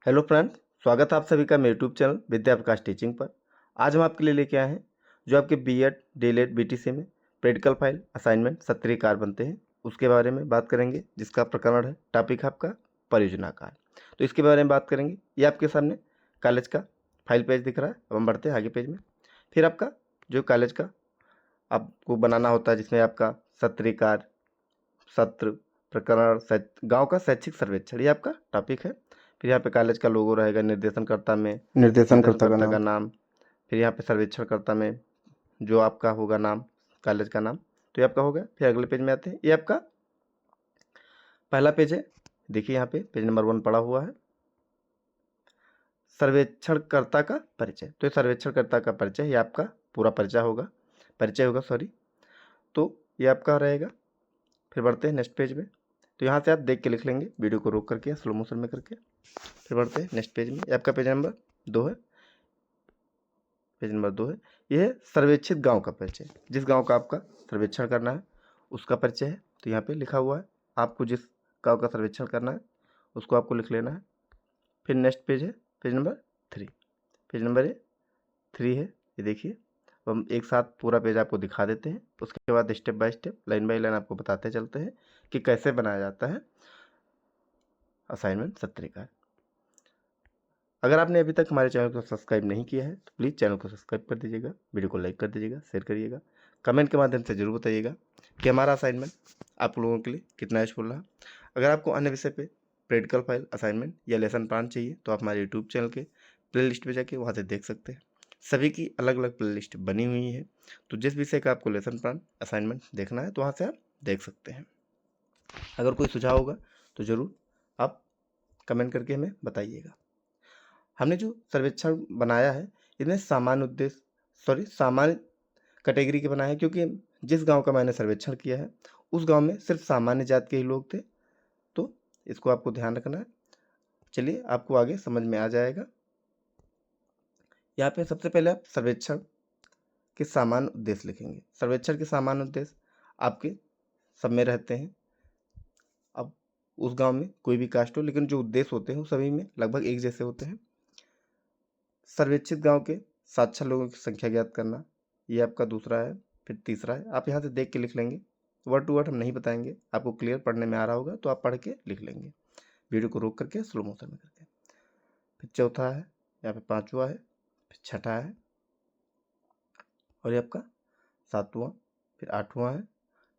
Hello friends, स्वागत है आप सभी का मेरे यूट्यूब चैनल विद्या प्रकाश टीचिंग पर। आज हम आपके लिए लेके आए हैं जो आपके बीएड, डीएलएड, बीटीसी में प्रैक्टिकल फाइल असाइनमेंट सत्रीय कार्य बनते हैं उसके बारे में बात करेंगे, जिसका प्रकरण है टॉपिक है आपका परियोजना कार्य। तो इसके बारे में बात करेंगे। ये आपके सामने कॉलेज का फाइल पेज दिख रहा है। अब हम बढ़ते हैं आगे पेज में। फिर आपका जो कॉलेज का आपको बनाना होता है, जिसमें आपका सत्रीय कार्य, सत्र, प्रकरण, गांव का शैक्षिक सर्वेक्षण, ये आपका टॉपिक है। फिर यहाँ पे कॉलेज का लोगो रहेगा, निर्देशनकर्ता में निर्देशनकर्ता का निर्देशनकर्ता का नाम। नाम। फिर यहाँ पे सर्वेक्षणकर्ता में जो आपका होगा नाम, कॉलेज का नाम। तो ये आपका हो गया। फिर अगले पेज में आते हैं। ये आपका पहला पेज है। देखिए यहाँ पे पेज नंबर 1 पड़ा हुआ है, सर्वेक्षणकर्ता का परिचय। तो ये सर्वेक्षणकर्ता का परिचय, ये आपका पूरा परिचय होगा सॉरी। तो ये आपका रहेगा। फिर बढ़ते हैं नेक्स्ट पेज में। तो यहाँ से आप देख के लिख लेंगे, वीडियो को रोक करके, स्लो मोशन में करके। फिर बढ़ते हैं नेक्स्ट पेज में। ये आपका पेज नंबर 2 है। पेज नंबर 2 है। यह है सर्वेक्षित गांव का परिचय। जिस गांव का आपका सर्वेक्षण करना है उसका परिचय है। तो यहाँ पे लिखा हुआ है, आपको जिस गांव का सर्वेक्षण करना है उसको आपको लिख लेना है। फिर नेक्स्ट पेज है पेज नंबर 3। पेज नंबर 3 है, ये देखिए। हम एक साथ पूरा पेज आपको दिखा देते हैं, उसके बाद step by step, line by line आपको बताते चलते हैं कि कैसे बनाया जाता है असाइनमेंट सत्रीय कार्य। अगर आपने अभी तक हमारे चैनल को सब्सक्राइब नहीं किया है तो प्लीज़ चैनल को सब्सक्राइब कर दीजिएगा, वीडियो को लाइक कर दीजिएगा, शेयर करिएगा, कमेंट के माध्यम से जरूर बताइएगा कि हमारा असाइनमेंट आप लोगों के लिए कितना यूजफुल रहा। अगर आपको अन्य विषय पे प्रैक्टिकल फाइल असाइनमेंट या लेसन प्लान चाहिए तो आप हमारे यूट्यूब चैनल के प्ले लिस्ट पर जाके वहाँ से देख सकते हैं। सभी की अलग अलग प्ले लिस्ट बनी हुई है, तो जिस विषय का आपको लेसन प्लान असाइनमेंट देखना है तो वहाँ से आप देख सकते हैं। अगर कोई सुझाव होगा तो ज़रूर आप कमेंट करके हमें बताइएगा। हमने जो सर्वेक्षण बनाया है इसमें सामान्य कैटेगरी के बनाए हैं, क्योंकि जिस गांव का मैंने सर्वेक्षण किया है उस गांव में सिर्फ सामान्य जाति के ही लोग थे। तो इसको आपको ध्यान रखना है। चलिए आपको आगे समझ में आ जाएगा। यहाँ पे सबसे पहले आप सर्वेक्षण के सामान्य उद्देश्य लिखेंगे। सर्वेक्षण के सामान्य उद्देश्य आपके सब में रहते हैं। अब उस गांव में कोई भी कास्ट हो, लेकिन जो उद्देश्य होते हैं वो सभी में लगभग एक जैसे होते हैं। सर्वेक्षित गांव के साक्षर लोगों की संख्या ज्ञात करना, ये आपका दूसरा है। फिर तीसरा है, आप यहाँ से देख के लिख लेंगे, वर्ड टू वर्ड हम नहीं बताएंगे, आपको क्लियर पढ़ने में आ रहा होगा तो आप पढ़ के लिख लेंगे, वीडियो को रोक करके स्लो मोशन में करके। फिर चौथा है, यहाँ पे पांचवा है, फिर छठा है, और ये आपका सातवां, फिर आठवां है,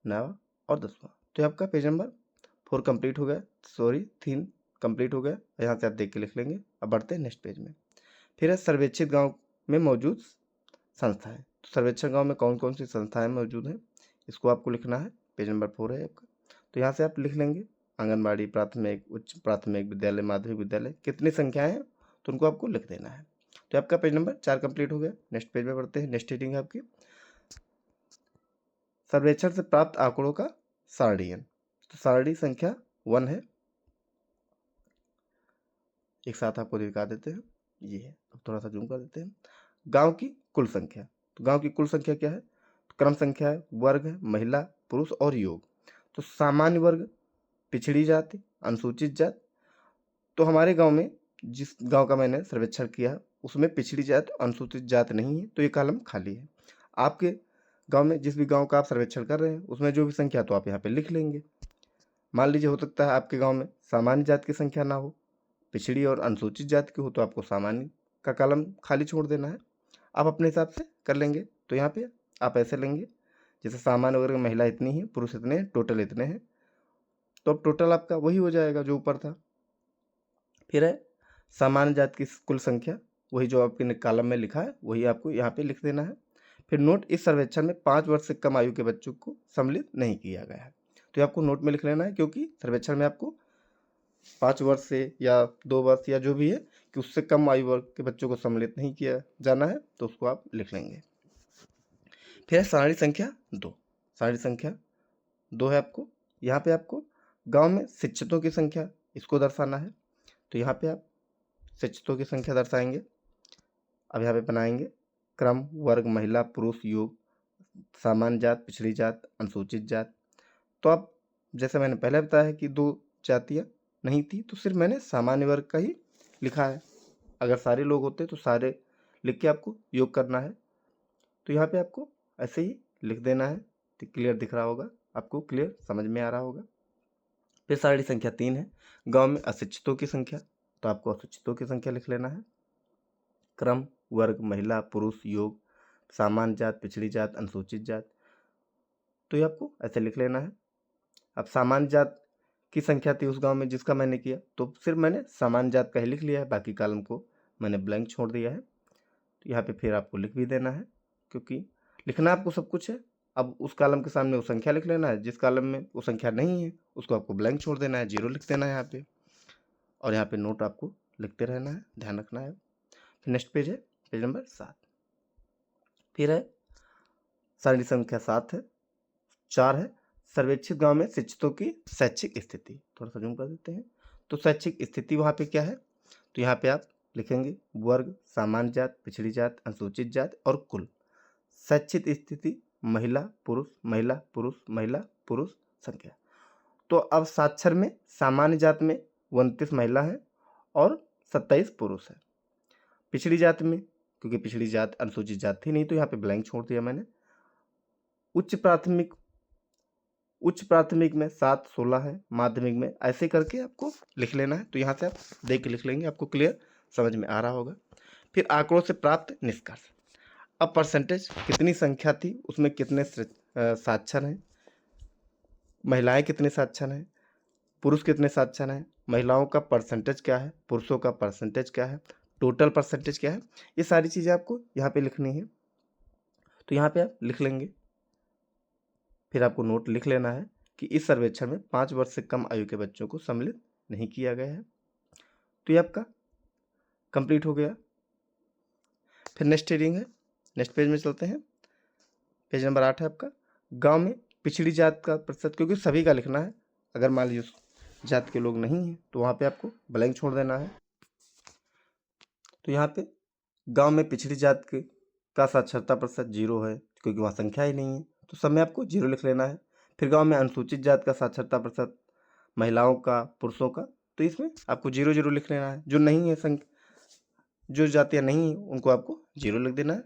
नवा और 10वां। तो ये आपका पेज नंबर 4 कंप्लीट हो गया, सॉरी 3 कंप्लीट हो गया। यहाँ से आप देख के लिख लेंगे। अब बढ़ते हैं नेक्स्ट पेज में। फिर है सर्वेक्षित गांव में मौजूद संस्थाएं। तो सर्वेक्षण गांव में कौन कौन सी संस्थाएं मौजूद हैं इसको आपको लिखना है। पेज नंबर 4 है आपका। तो यहाँ से आप लिख लेंगे आंगनबाड़ी, प्राथमिक, उच्च प्राथमिक विद्यालय, माध्यमिक विद्यालय, कितनी संख्याएं हैं तो उनको आपको लिख देना है। तो आपका पेज नंबर 4 कंप्लीट हो गया। नेक्स्ट पेज में बढ़ते हैं। नेक्स्ट रीडिंग है आपकी सर्वेक्षण से प्राप्त आंकड़ों का सारणीयन। तो सारणी संख्या 1 है, एक साथ आपको दिखा देते हैं। ये है, अब थोड़ा सा जूम कर देते हैं। गांव की कुल संख्या। तो गांव की कुल संख्या क्या है? तो क्रम संख्या है, वर्ग है, महिला, पुरुष और योग। तो सामान्य वर्ग, पिछड़ी जाति, अनुसूचित जाति। तो हमारे गांव में, जिस गांव का मैंने सर्वेक्षण किया उसमें पिछड़ी जाति, अनुसूचित जाति नहीं है, तो ये कॉलम खाली है। आपके गांव में, जिस भी गांव का आप सर्वेक्षण कर रहे हैं उसमें जो भी संख्या तो आप यहाँ पे लिख लेंगे। मान लीजिए हो सकता है आपके गाँव में सामान्य जाति की संख्या ना हो, पिछड़ी और अनुसूचित जाति की हो, तो आपको सामान्य का कॉलम खाली छोड़ देना है। आप अपने हिसाब से कर लेंगे। तो यहाँ पे आप ऐसे लेंगे, जैसे सामान्य वर्ग में महिला इतनी है, पुरुष इतने हैं, टोटल इतने हैं। तो अब टोटल आपका वही हो जाएगा जो ऊपर था। फिर है सामान्य जाति की कुल संख्या, वही जो आपके कॉलम में लिखा है वही आपको यहाँ पे लिख देना है। फिर नोट, इस सर्वेक्षण में 5 वर्ष से कम आयु के बच्चों को सम्मिलित नहीं किया गया है। तो ये आपको नोट में लिख लेना है, क्योंकि सर्वेक्षण में आपको 5 वर्ष से या 2 वर्ष या जो भी है कि उससे कम आयु वर्ग के बच्चों को सम्मिलित नहीं किया जाना है, तो उसको आप लिख लेंगे। फिर है सारणी संख्या 2। सारणी संख्या 2 है आपको। यहाँ पे आपको गांव में शिक्षितों की संख्या, इसको दर्शाना है। तो यहाँ पे आप शिक्षितों की संख्या दर्शाएंगे। अब यहाँ पे बनाएंगे क्रम, वर्ग, महिला, पुरुष, योग, सामान्य जात, पिछड़ी जात, अनुसूचित जात। तो आप, जैसे मैंने पहले बताया है कि 2 जातियाँ नहीं थी, तो सिर्फ मैंने सामान्य वर्ग का ही लिखा है। अगर सारे लोग होते तो सारे लिख के आपको योग करना है। तो यहाँ पे आपको ऐसे ही लिख देना है। तो क्लियर दिख रहा होगा आपको, क्लियर समझ में आ रहा होगा। फिर सारणी संख्या 3 है, गांव में अशिक्षितों की संख्या। तो आपको अशिक्षितों की संख्या लिख लेना है। क्रम, वर्ग, महिला, पुरुष, योग, सामान्य जात, पिछड़ी जात, अनुसूचित जात। तो ये आपको ऐसे लिख लेना है। अब सामान्य जात की संख्या थी उस गांव में जिसका मैंने किया, तो सिर्फ मैंने सामान्य जात का ही लिख लिया है, बाकी कॉलम को मैंने ब्लैंक छोड़ दिया है। तो यहाँ पे फिर आपको लिख भी देना है, क्योंकि लिखना आपको सब कुछ है। अब उस कॉलम के सामने वो संख्या लिख लेना है, जिस कॉलम में वो संख्या नहीं है उसको आपको ब्लैंक छोड़ देना है, 0 लिख देना है यहाँ पे। और यहाँ पे नोट आपको लिखते रहना है, ध्यान रखना है। फिर नेक्स्ट पेज है, पेज नंबर 7। फिर है सारणी संख्या 7 है, 4 है, सर्वेक्षित गांव में शिक्षितों की शैक्षिक स्थिति। थोड़ा सा जूम कर देते हैं। तो शैक्षिक स्थिति वहाँ पे क्या है, तो यहाँ पे आप लिखेंगे वर्ग, सामान्य जात, पिछड़ी जात, अनुसूचित जात और कुल। शैक्षिक स्थिति महिला पुरुष, महिला पुरुष, महिला पुरुष संख्या। तो अब साक्षर में सामान्य जात में 29 महिला है और 27 पुरुष है। पिछड़ी जात में, क्योंकि पिछड़ी जात अनुसूचित जात थी नहीं, तो यहाँ पे ब्लैंक छोड़ दिया मैंने। उच्च प्राथमिक में 7, 16 है, माध्यमिक में, ऐसे करके आपको लिख लेना है। तो यहाँ से आप देख के लिख लेंगे, आपको क्लियर समझ में आ रहा होगा। फिर आंकड़ों से प्राप्त निष्कर्ष। अब परसेंटेज कितनी संख्या थी, उसमें कितने साक्षर हैं, महिलाएं कितने साक्षर हैं, पुरुष कितने साक्षर हैं, महिलाओं का परसेंटेज क्या है, पुरुषों का परसेंटेज क्या है, टोटल परसेंटेज क्या है, ये सारी चीज़ें आपको यहाँ पे लिखनी है। तो यहाँ पे आप लिख लेंगे। फिर आपको नोट लिख लेना है कि इस सर्वेक्षण में 5 वर्ष से कम आयु के बच्चों को सम्मिलित नहीं किया गया है। तो ये आपका कंप्लीट हो गया। फिर नेक्स्ट रीडिंग है, नेक्स्ट पेज में चलते हैं। पेज नंबर 8 है आपका, गांव में पिछड़ी जात का प्रतिशत, क्योंकि सभी का लिखना है। अगर मान लीजिए उस जात के लोग नहीं हैं तो वहाँ पे आपको ब्लैंक छोड़ देना है। तो यहाँ पे गांव में पिछड़ी जात का साक्षरता प्रतिशत 0 है, क्योंकि वहाँ संख्या ही नहीं है, तो सब में आपको 0 लिख लेना है। फिर गांव में अनुसूचित जात का साक्षरता प्रतिशत, महिलाओं का, पुरुषों का, तो इसमें आपको 0 0 लिख लेना है। जो नहीं है जो जातियाँ नहीं हैं उनको आपको 0 लिख देना है।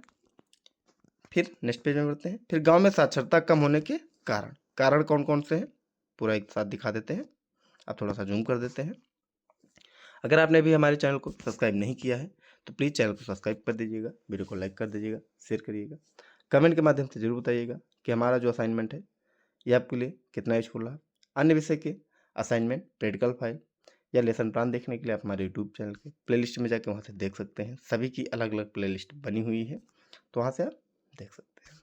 फिर नेक्स्ट पेज में बढ़ते हैं। फिर गांव में साक्षरता कम होने के कारण कौन कौन से हैं, पूरा एक साथ दिखा देते हैं। आप थोड़ा सा जूम कर देते हैं। अगर आपने भी हमारे चैनल को सब्सक्राइब नहीं किया है तो प्लीज़ चैनल को सब्सक्राइब कर दीजिएगा, वीडियो को लाइक कर दीजिएगा, शेयर करिएगा, कमेंट के माध्यम से जरूर बताइएगा कि हमारा जो असाइनमेंट है ये आपके लिए कितना यूजफुल रहा। अन्य विषय के असाइनमेंट, प्रैक्टिकल फाइल या लेसन प्लान देखने के लिए आप हमारे यूट्यूब चैनल के प्लेलिस्ट में जाकर वहाँ से देख सकते हैं। सभी की अलग अलग प्लेलिस्ट बनी हुई है, तो वहाँ से आप देख सकते हैं।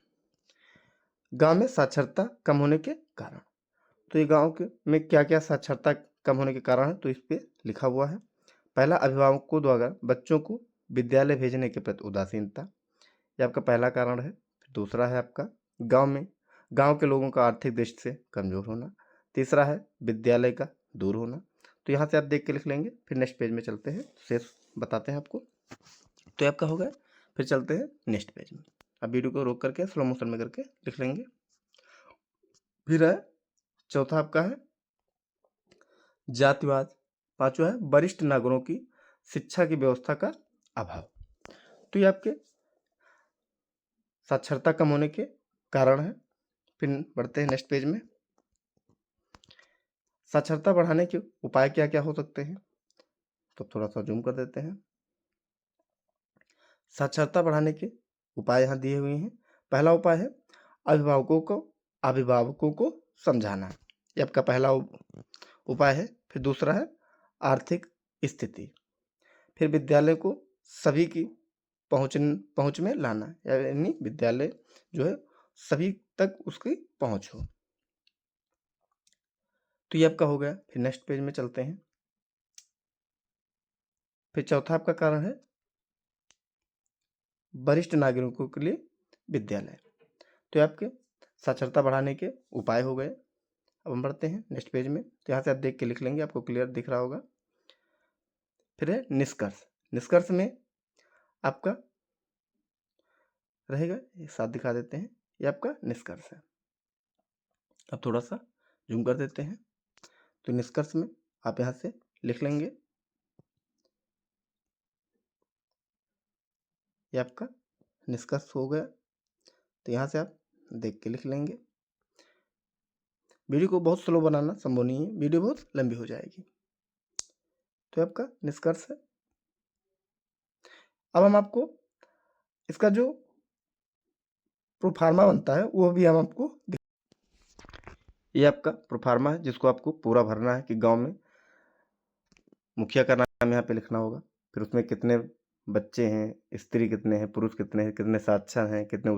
गांव में साक्षरता कम होने के कारण, तो ये गांव के में क्या क्या साक्षरता कम होने के कारण है, तो इस पे लिखा हुआ है। पहला, अभिभावकों द्वारा बच्चों को विद्यालय भेजने के प्रति उदासीनता, ये आपका पहला कारण है। दूसरा है आपका गांव के लोगों का आर्थिक दृष्टि से कमजोर होना। तीसरा है विद्यालय का दूर होना। तो यहाँ से आप देख के लिख लेंगे। फिर नेक्स्ट पेज में चलते हैं, शेष बताते हैं आपको। तो आपका हो गया। फिर चलते हैं नेक्स्ट पेज में। अब वीडियो को रोक करके स्लो मोशन में करके लिख लेंगे। फिर है चौथा आपका है जातिवाद। पांचवा है वरिष्ठ नागरिकों की शिक्षा की व्यवस्था का अभाव। तो ये आपके साक्षरता कम होने के कारण है। फिर बढ़ते हैं नेक्स्ट पेज में। साक्षरता बढ़ाने के उपाय क्या क्या हो सकते हैं, तो थोड़ा सा जूम कर देते हैं। साक्षरता बढ़ाने के उपाय यहाँ दिए हुए हैं। पहला उपाय है अभिभावकों को समझाना, ये आपका पहला उपाय है। फिर दूसरा है आर्थिक स्थिति। फिर विद्यालय को सभी की पहुंच में लाना, यानी विद्यालय जो है सभी तक उसकी पहुंच हो। तो ये आपका हो गया। फिर नेक्स्ट पेज में चलते हैं। फिर चौथा आपका कारण है वरिष्ठ नागरिकों के लिए विद्यालय। तो ये आपके साक्षरता बढ़ाने के उपाय हो गए। अब हम बढ़ते हैं नेक्स्ट पेज में। तो यहाँ से आप देख के लिख लेंगे, आपको क्लियर दिख रहा होगा। फिर है निष्कर्ष। निष्कर्ष में आपका रहेगा, ये साथ दिखा देते हैं, ये आपका निष्कर्ष है। अब थोड़ा सा जूम कर देते हैं। तो निष्कर्ष में आप यहाँ से लिख लेंगे ये आपका निष्कर्ष हो गया। तो यहाँ से आप देख के लिख लेंगे। वीडियो को बहुत स्लो बनाना संभव नहीं है, वीडियो बहुत लंबी हो जाएगी। तो आपका निष्कर्ष है। अब हम आपको इसका जो प्रोफार्मा बनता है वो भी हम आपको ये आपका प्रोफार्मा है, जिसको आपको पूरा भरना है कि गांव में मुखिया का नाम यहाँ पे लिखना होगा, फिर उसमें कितने बच्चे हैं, स्त्री कितने हैं, पुरुष कितने हैं, कितने साक्षर हैं, कितने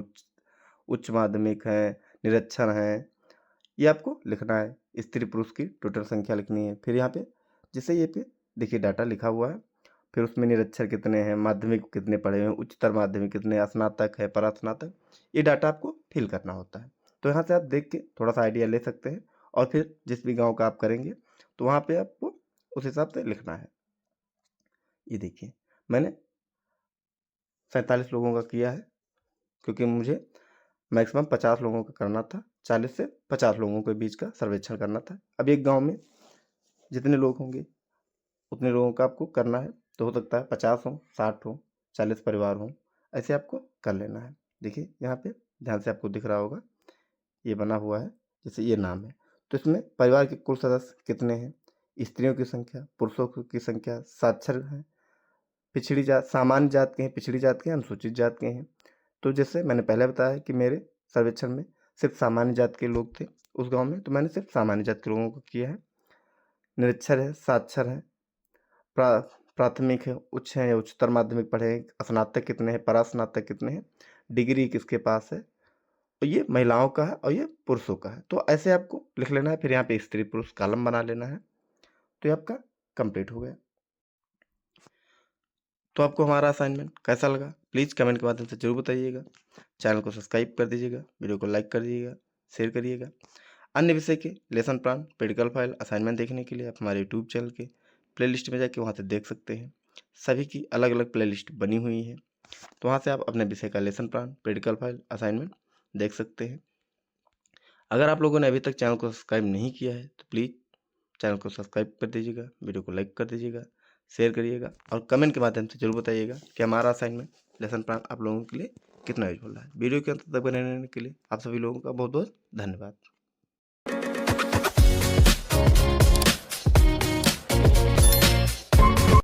उच्च माध्यमिक हैं, निरक्षर हैं, ये आपको लिखना है। स्त्री पुरुष की टोटल संख्या लिखनी है। फिर यहाँ पे जैसे ये पे देखिए डाटा लिखा हुआ है, फिर उसमें निरक्षर कितने हैं, माध्यमिक कितने पढ़े हैं, उच्चतर माध्यमिक कितने, स्नातक है, परास्नातक, ये डाटा आपको फिल करना होता है। तो यहाँ से आप देख के थोड़ा सा आइडिया ले सकते हैं, और फिर जिस भी गाँव का आप करेंगे तो वहाँ पे आपको उस हिसाब से लिखना है। ये देखिए मैंने 47 लोगों का किया है, क्योंकि मुझे मैक्सिमम 50 लोगों का करना था, 40 से 50 लोगों के बीच का सर्वेक्षण करना था। अब एक गांव में जितने लोग होंगे उतने लोगों का आपको करना है, तो हो सकता है 50 हो, 60 हो, 40 परिवार हो, ऐसे आपको कर लेना है। देखिए यहाँ पे ध्यान से आपको दिख रहा होगा, ये बना हुआ है, जैसे ये नाम है, तो इसमें परिवार के कुल सदस्य कितने हैं, स्त्रियों की संख्या, पुरुषों की संख्या, साक्षर हैं, पिछड़ी जात, सामान्य जात के हैं, पिछड़ी जात के हैं, अनुसूचित जात के हैं। तो जैसे मैंने पहले बताया कि मेरे सर्वेक्षण में सिर्फ सामान्य जात के लोग थे उस गांव में, तो मैंने सिर्फ सामान्य जात के लोगों को किया है। निरक्षर है, साक्षर है, प्राथमिक है, उच्च है या उच्चतर माध्यमिक पढ़े हैं, स्नातक कितने हैं, परास्नातक कितने हैं, डिग्री किसके पास है, तो ये महिलाओं का है और ये पुरुषों का है। तो ऐसे आपको लिख लेना है। फिर यहाँ पे स्त्री पुरुष कॉलम बना लेना है। तो ये आपका कंप्लीट हो गया। तो आपको हमारा असाइनमेंट कैसा लगा प्लीज़ कमेंट के माध्यम से जरूर बताइएगा। चैनल को सब्सक्राइब कर दीजिएगा, वीडियो को लाइक कर दीजिएगा, शेयर करिएगा। अन्य विषय के lesson plan, pedicle file, assignment देखने के लिए आप हमारे यूट्यूब चैनल के प्लेलिस्ट में जाके वहाँ से देख सकते हैं। सभी की अलग अलग प्लेलिस्ट बनी हुई है, तो वहाँ से आप अपने विषय का lesson plan, pedicle file, assignment देख सकते हैं। अगर आप लोगों ने अभी तक चैनल को सब्सक्राइब नहीं किया है तो प्लीज़ चैनल को सब्सक्राइब कर दीजिएगा, वीडियो को लाइक कर दीजिएगा, शेयर करिएगा, और कमेंट के माध्यम से जरूर बताइएगा कि हमारा असाइनमेंट लेसन प्लान आप लोगों के लिए कितना यूजफुल है। वीडियो के अंत तक बने रहने के लिए आप सभी लोगों का बहुत बहुत धन्यवाद।